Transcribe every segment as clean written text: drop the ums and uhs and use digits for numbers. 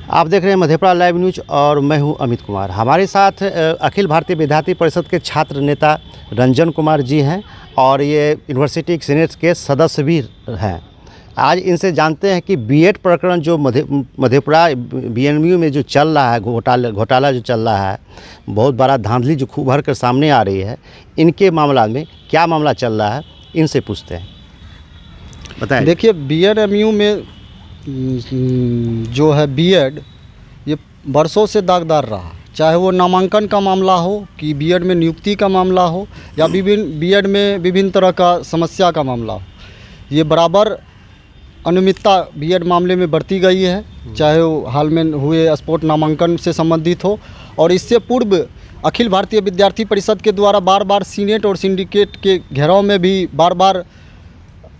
आप देख रहे हैं मधेपुरा लाइव न्यूज और मैं हूं अमित कुमार। हमारे साथ अखिल भारतीय विद्यार्थी परिषद के छात्र नेता रंजन कुमार जी हैं और ये यूनिवर्सिटी सीनेट के सदस्य भी हैं। आज इनसे जानते हैं कि बीएड प्रकरण जो मधेपुरा बीएनयू में जो चल रहा है, घोटाला जो चल रहा है, बहुत बड़ा धांधली जो खूब भर कर सामने आ रही है, इनके मामला में क्या मामला चल रहा है, इनसे पूछते हैं। बताएं। देखिए, बीएनयू में जो है बीएड, ये बरसों से दागदार रहा, चाहे वो नामांकन का मामला हो कि बीएड में नियुक्ति का मामला हो या बीएड में विभिन्न तरह का समस्या का मामला हो। ये बराबर अनियमितता बीएड मामले में बढ़ती गई है, चाहे वो हाल में हुए स्पोर्ट नामांकन से संबंधित हो और इससे पूर्व अखिल भारतीय विद्यार्थी परिषद के द्वारा बार बार सीनेट और सिंडिकेट के घेराव में भी बार बार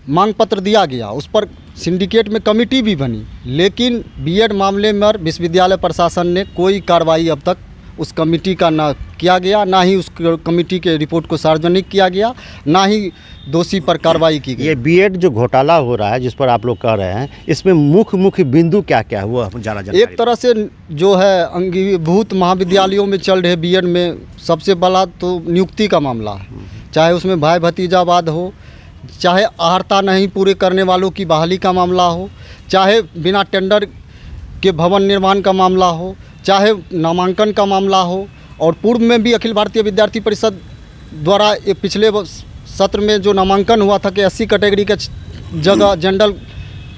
मांग पत्र दिया गया। उस पर सिंडिकेट में कमेटी भी बनी, लेकिन बीएड मामले में विश्वविद्यालय प्रशासन ने कोई कार्रवाई अब तक उस कमेटी का ना किया गया, ना ही उस कमेटी के रिपोर्ट को सार्वजनिक किया गया, ना ही दोषी पर कार्रवाई की गई। ये बीएड जो घोटाला हो रहा है, जिस पर आप लोग कह रहे हैं, इसमें मुख्य बिंदु क्या क्या है वो ज़्यादा जानकारी। एक तरह से जो है अंगीभूत महाविद्यालयों में चल रहे बीएड में सबसे बड़ा तो नियुक्ति का मामला है, चाहे उसमें भाई भतीजावाद हो, चाहे अर्हता नहीं पूरे करने वालों की बहाली का मामला हो, चाहे बिना टेंडर के भवन निर्माण का मामला हो, चाहे नामांकन का मामला हो। और पूर्व में भी अखिल भारतीय विद्यार्थी परिषद द्वारा पिछले सत्र में जो नामांकन हुआ था कि 80 कैटेगरी के जगह जनरल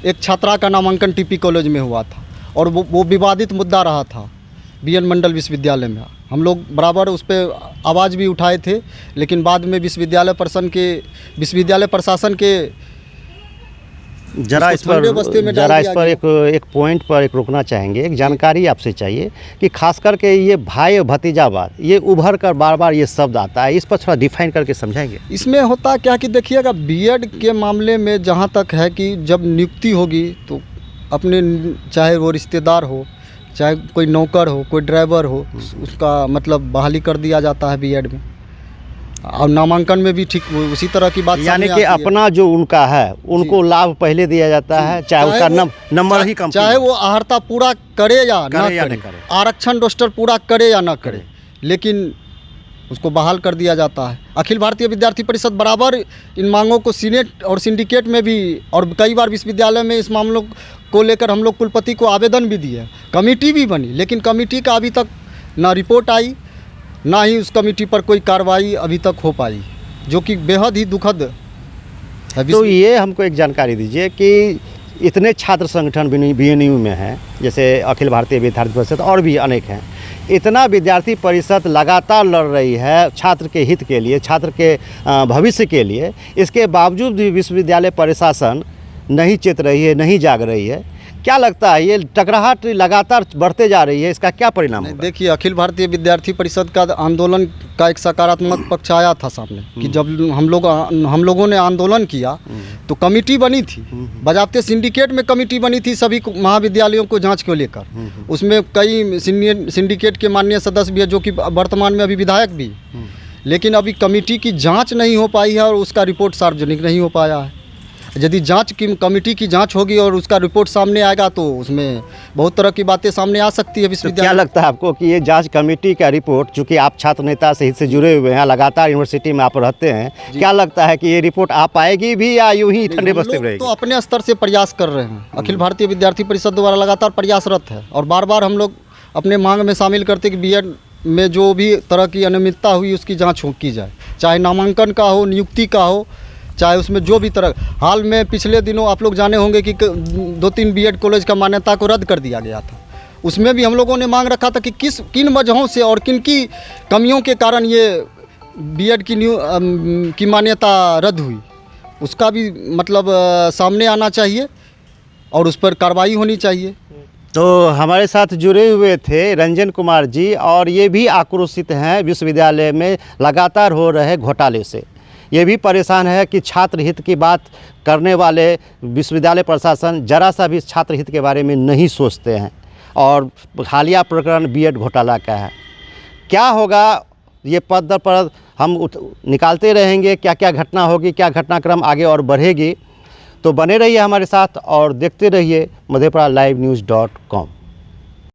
एक छात्रा का नामांकन टीपी कॉलेज में हुआ था और वो विवादित मुद्दा रहा था बीएन मंडल विश्वविद्यालय में। हम लोग बराबर उस पर आवाज़ भी उठाए थे, लेकिन बाद में विश्वविद्यालय प्रशासन के जरा इस पर एक पॉइंट पर रुकना चाहेंगे। एक जानकारी आपसे चाहिए कि खास करके ये भाई और भतीजावाद, ये उभर कर बार बार ये शब्द आता है, इस पर थोड़ा डिफाइन करके समझाएंगे। इसमें होता क्या कि देखिएगा, बीएड के मामले में जहाँ तक है कि जब नियुक्ति होगी तो अपने, चाहे वो रिश्तेदार हो, चाहे कोई नौकर हो, कोई ड्राइवर हो, उसका मतलब बहाली कर दिया जाता है बीएड में। और नामांकन में भी ठीक उसी तरह की बात, यानी कि अपना जो उनका है उनको लाभ पहले दिया जाता है, चाहे उसका नंबर ही कम, चाहे वो अर्हता पूरा करे या ना करे, आरक्षण रोस्टर पूरा करे या ना करे, लेकिन उसको बहाल कर दिया जाता है। अखिल भारतीय विद्यार्थी परिषद बराबर इन मांगों को सीनेट और सिंडिकेट में भी और कई बार विश्वविद्यालय में इस मामलों को लेकर हम लोग कुलपति को आवेदन भी दिए, कमेटी भी बनी, लेकिन कमेटी का अभी तक ना रिपोर्ट आई, ना ही उस कमेटी पर कोई कार्रवाई अभी तक हो पाई, जो कि बेहद ही दुखद है। तो ये हमको एक जानकारी दीजिए कि इतने छात्र संगठन बीएनयू में हैं, जैसे अखिल भारतीय विद्यार्थी परिषद और भी अनेक हैं, इतना विद्यार्थी परिषद लगातार लड़ रही है छात्र के हित के लिए, छात्र के भविष्य के लिए, इसके बावजूद भी विश्वविद्यालय प्रशासन नहीं चेत रही है, नहीं जाग रही है। क्या लगता है ये टकराहट लगातार बढ़ते जा रही है, इसका क्या परिणाम होगा? देखिए, अखिल भारतीय विद्यार्थी परिषद का आंदोलन का एक सकारात्मक पक्ष आया था सामने कि जब हम लोगों ने आंदोलन किया तो कमेटी बनी थी, बजाते सिंडिकेट में कमेटी बनी थी सभी महाविद्यालयों को जांच को लेकर। उसमें कई सिंडिकेट के माननीय सदस्य भी है, जो कि वर्तमान में अभी विधायक भी, लेकिन अभी कमेटी की जाँच नहीं हो पाई है और उसका रिपोर्ट सार्वजनिक नहीं हो पाया है। यदि कमेटी की जांच होगी और उसका रिपोर्ट सामने आएगा तो उसमें बहुत तरह की बातें सामने आ सकती है विश्वविद्यालय। क्या लगता है आपको कि ये जांच कमेटी का रिपोर्ट, चूँकि आप छात्र नेता से हित से जुड़े हुए हैं, लगातार यूनिवर्सिटी में आप रहते हैं, क्या लगता है कि ये रिपोर्ट आ पाएगी भी या यूं ही ठंडे बस्ते रहेगी? तो अपने स्तर से प्रयास कर रहे हैं, अखिल भारतीय विद्यार्थी परिषद द्वारा लगातार प्रयासरत है और बार बार हम लोग अपने मांग में शामिल करते कि बीएड में जो भी तरह की अनियमितता हुई उसकी जाँच की जाए, चाहे नामांकन का हो, नियुक्ति का हो, चाहे उसमें जो भी तरह। हाल में पिछले दिनों आप लोग जाने होंगे कि 2-3 बीएड कॉलेज का मान्यता को रद्द कर दिया गया था। उसमें भी हम लोगों ने मांग रखा था कि किन वजहों से और किन की कमियों के कारण ये बीएड की मान्यता रद्द हुई, उसका भी मतलब सामने आना चाहिए और उस पर कार्रवाई होनी चाहिए। तो हमारे साथ जुड़े हुए थे रंजन कुमार जी और ये भी आक्रोशित हैं विश्वविद्यालय में लगातार हो रहे घोटाले से। ये भी परेशान है कि छात्र हित की बात करने वाले विश्वविद्यालय प्रशासन जरा सा भी छात्र हित के बारे में नहीं सोचते हैं और हालिया प्रकरण बीएड घोटाला का है। क्या होगा ये पद दर पद हम निकालते रहेंगे, क्या क्या घटना होगी, क्या घटनाक्रम आगे और बढ़ेगी। तो बने रहिए हमारे साथ और देखते रहिए मधेपुरा live news.com।